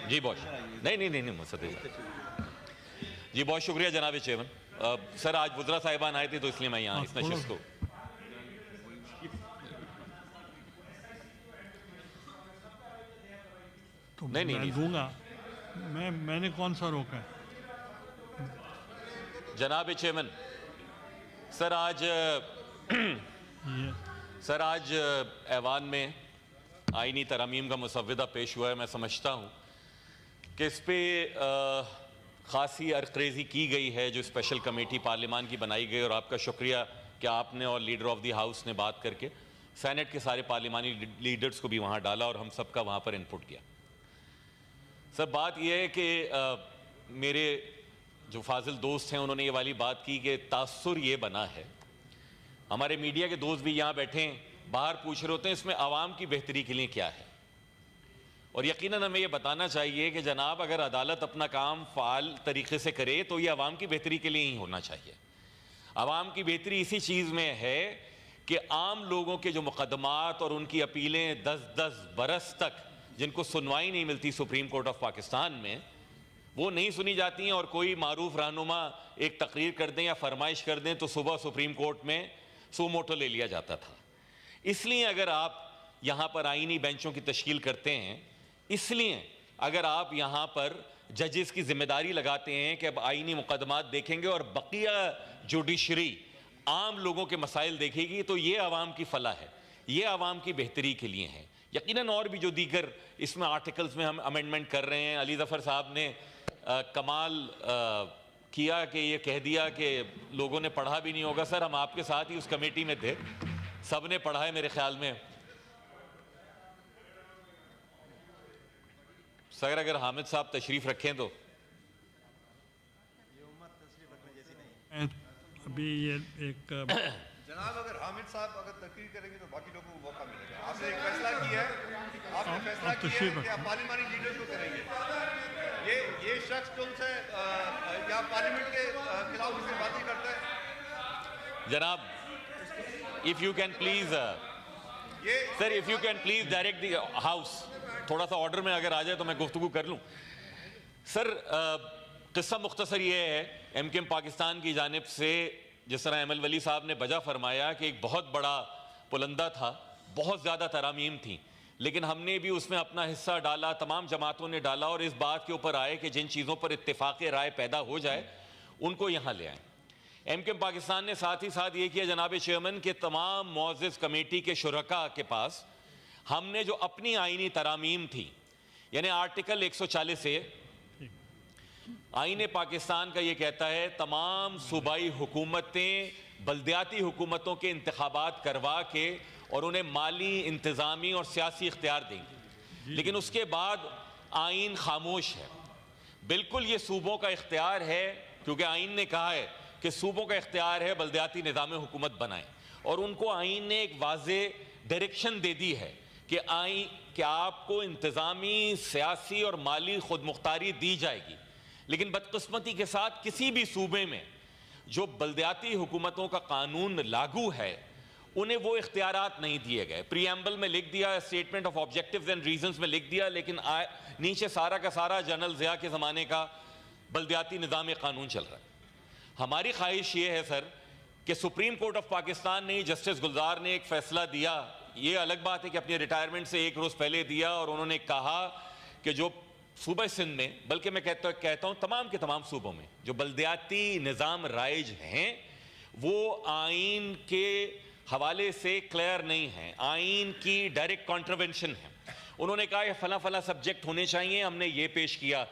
جی بہت نہیں مصدق جی بہت شکریہ جناب چیئرمین. سر آج وزراء صاحبان آئے تھے تو اس لیے میں یہاں اس نشست کو نہیں دوں گا. میں نے کون سا روکا ہے جناب چیئرمین. سر آج ایوان میں آئینی ترامیم کا مسودہ پیش ہوا ہے. میں سمجھتا ہوں کہ اس پہ خاصی عرقریزی کی گئی ہے جو اسپیشل کمیٹی پارلیمان کی بنائی گئی, اور آپ کا شکریہ کہ آپ نے اور لیڈر آف دی ہاؤس نے بات کر کے سینٹ کے سارے پارلیمانی لیڈرز کو بھی وہاں ڈالا اور ہم سب کا وہاں پر انپٹ کیا. سر بات یہ ہے کہ میرے جو فاضل دوست ہیں انہوں نے یہ والی بات کی کہ تاثر یہ بنا ہے, ہمارے میڈیا کے دوست بھی یہاں بیٹھے ہیں, باہر پوچھ رہے ہوتے ہیں اس میں عوام کی بہتری کے لیے کیا ہے. اور یقیناً ہمیں یہ بتانا چاہیے کہ جناب اگر عدالت اپنا کام فعال طریقے سے کرے تو یہ عوام کی بہتری کے لیے ہی ہونا چاہیے. عوام کی بہتری اسی چیز میں ہے کہ عام لوگوں کے جو مقدمات اور ان کی اپیلیں 10 برس تک جن کو سنوائی نہیں ملتی سپریم کورٹ آف پاکستان میں, وہ نہیں سنی جاتی ہیں, اور کوئی معروف رہنما ایک تقریر کر دیں یا فرمائش کر دیں تو صبح سپریم کورٹ میں سو موٹو لے لیا جاتا تھا. اس لیے اگر آپ یہاں پر آئینی بینچوں کی تشکیل کرتے ہیں, اس لیے اگر آپ یہاں پر ججز کی ذمہ داری لگاتے ہیں کہ اب آئینی مقدمات دیکھیں گے اور بقیہ جوڈیشری عام لوگوں کے مسائل دیکھے گی, تو یہ عوام کی فلاح ہے, یہ عوام کی بہتری کے لیے ہیں. یقیناً اور بھی جو دیگر اس میں آرٹیکلز میں ہم امینڈمنٹ کر رہے ہیں. علی ظفر صاحب نے کمال کیا کہ یہ کہہ دیا کہ لوگوں نے پڑھا بھی نہیں ہوگا. سر ہم آپ کے ساتھ ہی اس کمیٹی میں تھے, سب نے پڑھا ہے میرے خیال میں. سر اگر حامد صاحب تشریف رکھیں تو. ابھی یہ ایک جناب اگر حامد صاحب اگر تقریر کریں گے تو باقی لوگوں کو موقع ملے گا. آپ نے ایک فیصلہ کیا ہے, آپ نے فیصلہ کیا ہے کہ آپ پارلیمانی لیڈر کو کریں گے. یہ شخص کون سے یا پارلیمنٹ کے خلاف اس سے باتیں کرتا ہے. جناب if you can please sir if you can please direct the house, تھوڑا سا آرڈر میں اگر آ جائے تو میں گفتگو کر لوں. سر قصہ مختصر یہ ہے, ایم کیو ایم پاکستان کی جانب سے جس طرح احمد ولی صاحب نے بجا فرمایا کہ ایک بہت بڑا پلندہ تھا, بہت زیادہ ترامیم تھیں, لیکن ہم نے بھی اس میں اپنا حصہ ڈالا, تمام جماعتوں نے ڈالا, اور اس بات کے اوپر آئے کہ جن چیزوں پر اتفاق رائے پیدا ہو جائے ان کو یہاں لے آئیں. ایم کیو ایم پاکستان نے ساتھ ہی ساتھ یہ کیا جناب چیئرمین کہ تمام معزز کمیٹی کے شرکاء کے پاس ہم نے جو اپنی آئینی ترامیم تھی, یعنی آرٹیکل 140 سے آئین پاکستان کا یہ کہتا ہے تمام صوبائی حکومتیں بلدیاتی حکومتوں کے انتخابات کروا کے اور انہیں مالی, انتظامی اور سیاسی اختیار دیں گے, لیکن اس کے بعد آئین خاموش ہے. بالکل یہ صوبوں کا اختیار ہے, کیونکہ آئین نے کہا ہے کہ صوبوں کا اختیار ہے بلدیاتی نظام حکومت بنائیں, اور ان کو آئین نے ایک واضح ڈائریکشن دے دی ہے کہ آپ کو انتظامی, سیاسی اور مالی خود مختاری دی جائے گی. لیکن بدقسمتی کے ساتھ کسی بھی صوبے میں جو بلدیاتی حکومتوں کا قانون لاگو ہے انہیں وہ اختیارات نہیں دیے گئے. پری ایمبل میں لکھ دیا, statement of objectives and reasons میں لکھ دیا, لیکن نیچے سارا کا سارا جنرل ضیاء کے زمانے کا بلدیاتی نظام قانون چل رہا ہے. ہماری خواہش یہ ہے سر کہ سپریم کورٹ آف پاکستان نے, جسٹس گلزار نے ایک فیصلہ دیا, یہ الگ بات ہے کہ اپنی ریٹائرمنٹ سے 1 روز پہلے دیا, اور انہوں نے کہا کہ جو صوبہ سندھ میں, بلکہ میں کہتا ہوں تمام کے تمام صوبوں میں جو بلدیاتی نظام رائج ہیں وہ آئین کے حوالے سے کلیئر نہیں ہیں, آئین کی ڈائریکٹ کانٹروینشن ہے. انہوں نے کہا یہ فلاں فلاں سبجیکٹ ہونے چاہیے, ہم نے یہ پیش کیا.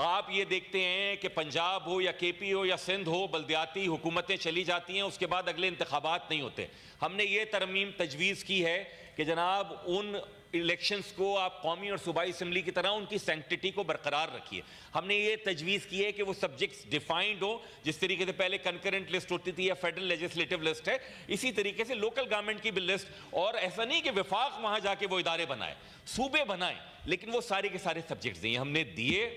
آپ یہ دیکھتے ہیں کہ پنجاب ہو یا کے پی ہو یا سندھ ہو, بلدیاتی حکومتیں چلی جاتی ہیں, اس کے بعد اگلے انتخابات نہیں ہوتے. ہم نے یہ ترمیم تجویز کی ہے کہ جناب ان الیکشنز کو آپ قومی اور صوبائی اسمبلی کی طرح ان کی سینکٹیٹی کو برقرار رکھیے. ہم نے یہ تجویز کی ہے کہ وہ سبجیکٹس ڈیفائنڈ ہو, جس طریقے سے پہلے کنکرنٹ لسٹ ہوتی تھی یا فیڈرل لیجسلیٹو لسٹ ہے, اسی طریقے سے لوکل گورنمنٹ کی بھی لسٹ, اور ایسا نہیں کہ وفاق وہاں جا کے وہ ادارے بنائے, صوبے بنائیں, لیکن وہ سارے کے سارے سبجیکٹس دیں. ہم نے دیے,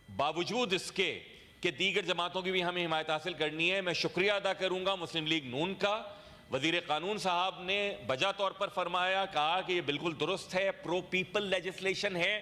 باوجود اس کے کہ دیگر جماعتوں کی بھی ہمیں حمایت حاصل کرنی ہے. میں شکریہ ادا کروں گا مسلم لیگ نون کا. وزیر قانون صاحب نے بجا طور پر فرمایا, کہا کہ یہ بالکل درست ہے, پرو پیپل لیجسلیشن ہے.